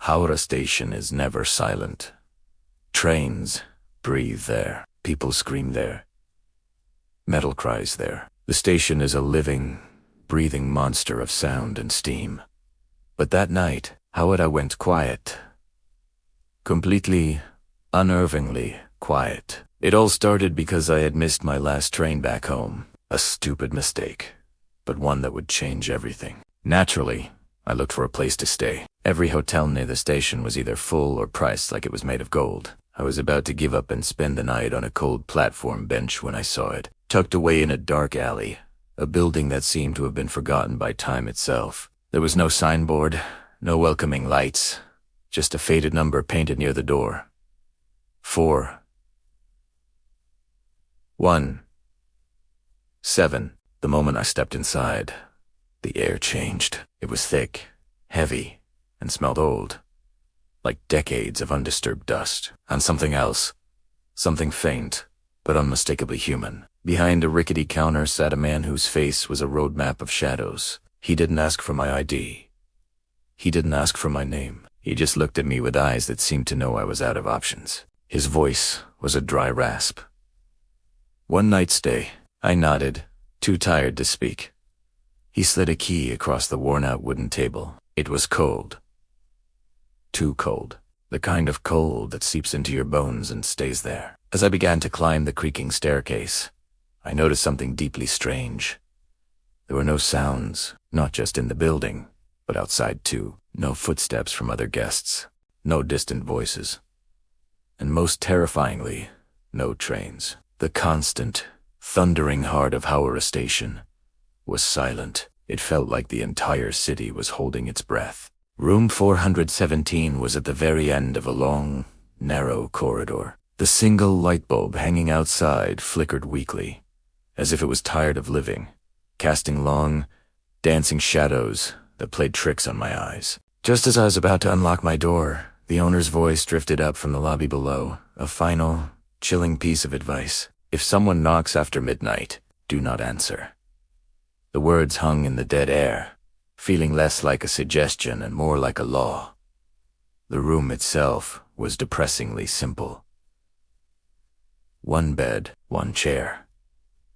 Howrah station is never silent. Trains breathe there. People scream there. Metal cries there. The station is a living, breathing monster of sound and steam. But that night, Howrah went quiet. Completely, unnervingly quiet. It all started because I had missed my last train back home. A stupid mistake, but one that would change everything. Naturally, I looked for a place to stay. Every hotel near the station was either full or priced like it was made of gold. I was about to give up and spend the night on a cold platform bench when I saw it, tucked away in a dark alley, a building that seemed to have been forgotten by time itself. There was no signboard, no welcoming lights, just a faded number painted near the door. 4 1 7. The moment I stepped inside, the air changed. It was thick, heavy, and smelled old, like decades of undisturbed dust. And something else, something faint, but unmistakably human. Behind a rickety counter sat a man whose face was a road map of shadows. He didn't ask for my ID. He didn't ask for my name. He just looked at me with eyes that seemed to know I was out of options. His voice was a dry rasp. "One night stay." I nodded, too tired to speak. He slid a key across the worn-out wooden table. It was cold. Too cold. The kind of cold that seeps into your bones and stays there. As I began to climb the creaking staircase, I noticed something deeply strange. There were no sounds, not just in the building, but outside too. No footsteps from other guests, no distant voices. And most terrifyingly, no trains. The constant, thundering heart of Howrah station was silent. It felt like the entire city was holding its breath. Room 417 was at the very end of a long, narrow corridor. The single light bulb hanging outside flickered weakly, as if it was tired of living, casting long, dancing shadows that played tricks on my eyes. Just as I was about to unlock my door, the owner's voice drifted up from the lobby below, a final, chilling piece of advice. If someone knocks after midnight, do not answer. The words hung in the dead air, feeling less like a suggestion and more like a law. The room itself was depressingly simple. One bed, one chair,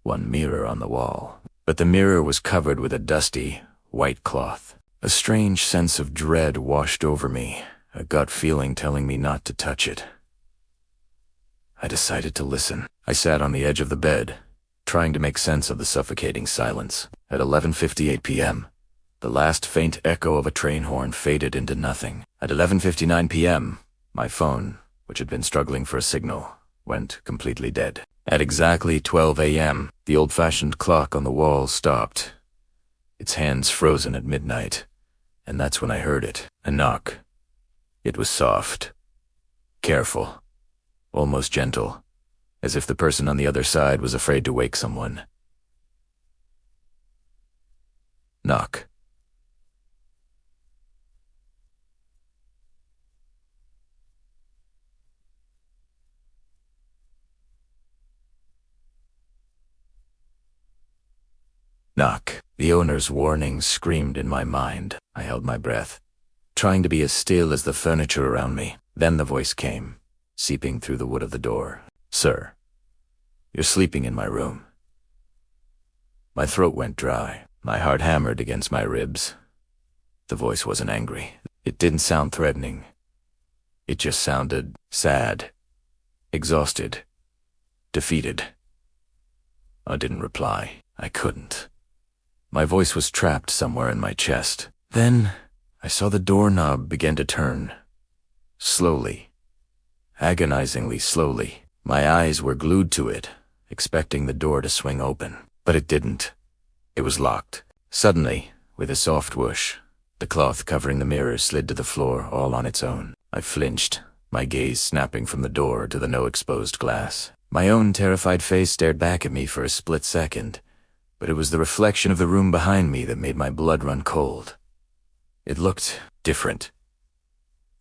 one mirror on the wall. But the mirror was covered with a dusty, white cloth. A strange sense of dread washed over me, a gut feeling telling me not to touch it. I decided to listen. I sat on the edge of the bed, trying to make sense of the suffocating silence. At 11:58 p.m., the last faint echo of a train horn faded into nothing. At 11:59 p.m., my phone, which had been struggling for a signal, went completely dead. At exactly 12 a.m., the old-fashioned clock on the wall stopped, its hands frozen at midnight, and that's when I heard it. A knock. It was soft, careful, almost gentle, as if the person on the other side was afraid to wake someone. Knock. Knock. The owner's warning screamed in my mind. I held my breath, trying to be as still as the furniture around me. Then the voice came, seeping through the wood of the door. "Sir, you're sleeping in my room." My throat went dry. My heart hammered against my ribs. The voice wasn't angry. It didn't sound threatening. It just sounded sad, exhausted, defeated. I didn't reply. I couldn't. My voice was trapped somewhere in my chest. Then I saw the doorknob begin to turn. Slowly. Agonizingly slowly. My eyes were glued to it, expecting the door to swing open. But it didn't. It was locked. Suddenly, with a soft whoosh, the cloth covering the mirror slid to the floor all on its own. I flinched, my gaze snapping from the door to the no-exposed glass. My own terrified face stared back at me for a split second, but it was the reflection of the room behind me that made my blood run cold. It looked different.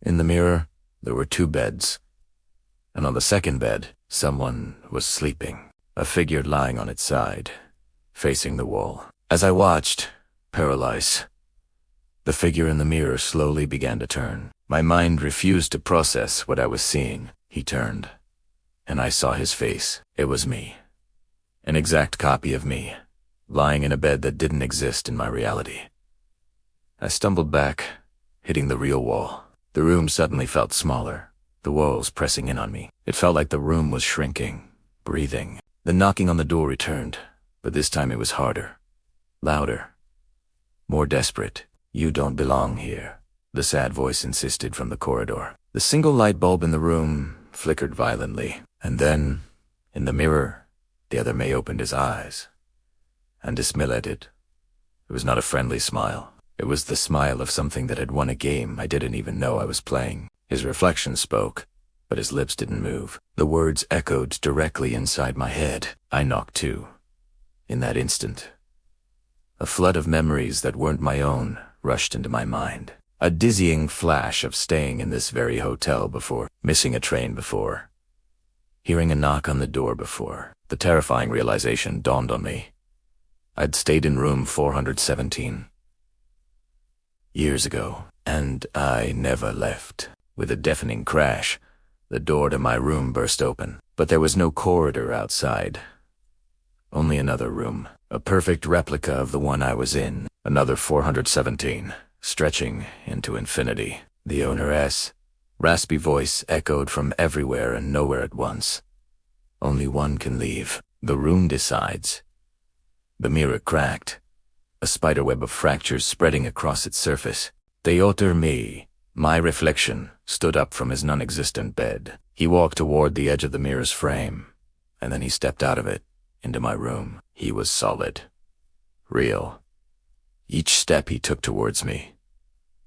In the mirror, there were 2 beds, and on the second bed, someone was sleeping, a figure lying on its side, facing the wall. As I watched, paralyzed, the figure in the mirror slowly began to turn. My mind refused to process what I was seeing. He turned, and I saw his face. It was me. An exact copy of me, lying in a bed that didn't exist in my reality. I stumbled back, hitting the real wall. The room suddenly felt smaller, the walls pressing in on me. It felt like the room was shrinking, breathing. The knocking on the door returned, but this time it was harder, louder, more desperate. "You don't belong here," the sad voice insisted from the corridor. The single light bulb in the room flickered violently, and then, in the mirror, the other May opened his eyes and smiled. It was not a friendly smile. It was the smile of something that had won a game I didn't even know I was playing. His reflection spoke, but his lips didn't move. The words echoed directly inside my head. I knocked too. In that instant, a flood of memories that weren't my own rushed into my mind. A dizzying flash of staying in this very hotel before, missing a train before, hearing a knock on the door before. The terrifying realization dawned on me. I'd stayed in room 417 years ago, and I never left. With a deafening crash, the door to my room burst open, but there was no corridor outside. Only another room, a perfect replica of the one I was in. Another 417, stretching into infinity. The owner's raspy voice echoed from everywhere and nowhere at once. "Only one can leave. The room decides." The mirror cracked, a spiderweb of fractures spreading across its surface. The other me, my reflection, stood up from his non-existent bed. He walked toward the edge of the mirror's frame, and then he stepped out of it, into my room. He was solid, real. Each step he took towards me,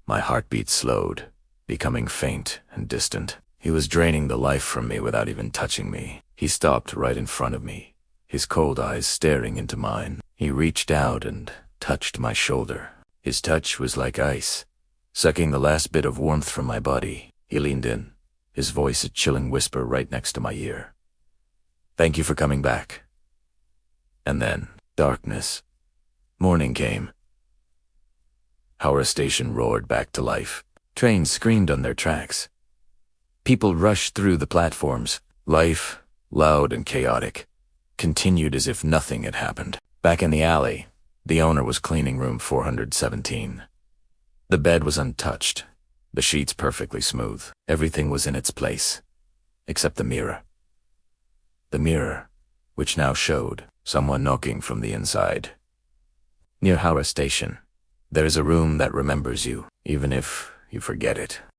my heartbeat slowed, becoming faint and distant. He was draining the life from me without even touching me. He stopped right in front of me, his cold eyes staring into mine. He reached out and touched my shoulder. His touch was like ice, sucking the last bit of warmth from my body. He leaned in, his voice a chilling whisper right next to my ear. "Thank you for coming back." And then, darkness. Morning came. Howrah station roared back to life. Trains screamed on their tracks. People rushed through the platforms. Life, loud and chaotic, continued as if nothing had happened. Back in the alley, the owner was cleaning room 417. The bed was untouched, the sheets perfectly smooth. Everything was in its place, except the mirror. The mirror, which now showed someone knocking from the inside. Near Howrah station, there is a room that remembers you, even if you forget it.